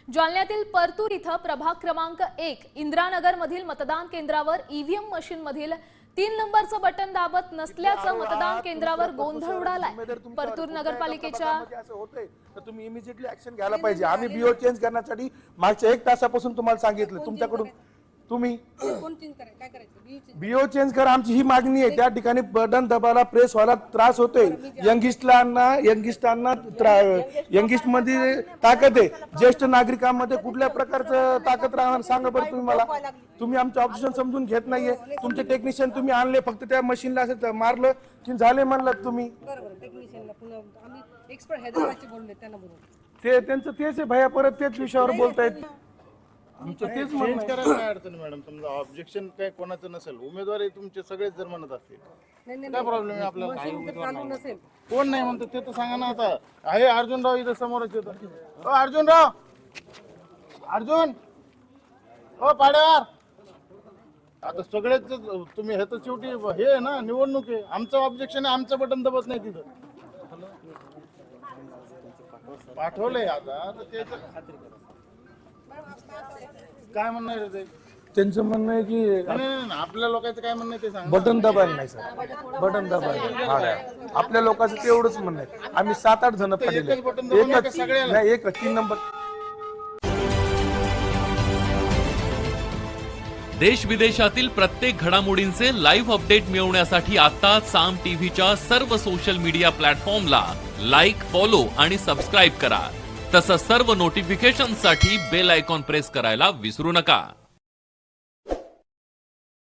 जालन्यातील परतूर इथं प्रभाग क्रमांक 1 इंदिरानगर मधील मतदान केंद्रावर ईव्हीएम मशीन मधील 3 नंबरचं बटन दाबत नसल्याचं मतदान केंद्रावर गोंधळ उडालाय। परतूर नगरपालिकेच्या तुम्ही इमिजिएटली ऍक्शन घ्यायला पाहिजे। आम्ही बीओ चेंज करण्यासाठी मागच्या 1 तासापासून तुम्हाला सांगितलं, तुमच्याकडून तुम्ही बीओ चेंज करा, आमची ही मागणी आहे। त्या ठिकाणी बटन दाबायला प्रेस व्हायला त्रास होतोय। यंगिस्ट मध्ये ताकद आहे, ज्येष्ठ नागरिकांमध्ये कुठल्या प्रकारचं ताकद राहणार सांगा बरं तुम्ही मला। तुम्ही आमचं ऑब्जेक्शन समजून घेत नाहीये। तुमचे टेक्निशियन तुम्ही आणले, फक्त त्या मशीनला असं मारलं की झाले म्हणलं तुम्ही। ते त्यांचं तेच आहे भैया, परत तेच विषयावर बोलतायत। आमचं तेच चेंज करायला काय अडचण मॅडम, समजा ऑब्जेक्शन काय कोणाचं नसेल, उमेदवारी तुमचे सगळेच जर म्हणत असतील काय प्रॉब्लेम आहे आपल्याला? कोण नाही म्हणतो ते तर सांगा ना। आता आहे अर्जुनराव इथं समोरच येतो। अर्जुनराव, अर्जुन हो पाड्यावर, आता सगळेच तुम्ही हे तर शेवटी हे आहे ना, निवडणूक आहे। आमचं ऑब्जेक्शन आहे, आमचं बटन दबत नाही तिथं पाठवलंय आता काय म्हणणं आहे ते? त्यांचं म्हणणं आहे की नाही, आपल्या लोकांचं काय म्हणणं आहे ते सांगा। बटन दाबायला नाही सर, बटन दाबायला आपल्या लोकांचं तेवढंच म्हणणं आहे। आम्ही 7-8 जण पाहिजे, एक 3 नंबर। देश विदेशातील प्रत्येक घडामोडींचे लाईव्ह अपडेट मिळवण्यासाठी आता साम टीव्हीच्या सर्व सोशल मीडिया प्लॅटफॉर्मला लाईक, फॉलो आणि सबस्क्राईब करा। तसंच सर्व नोटिफिकेशनसाठी बेल आयकॉन प्रेस करायला विसरू नका।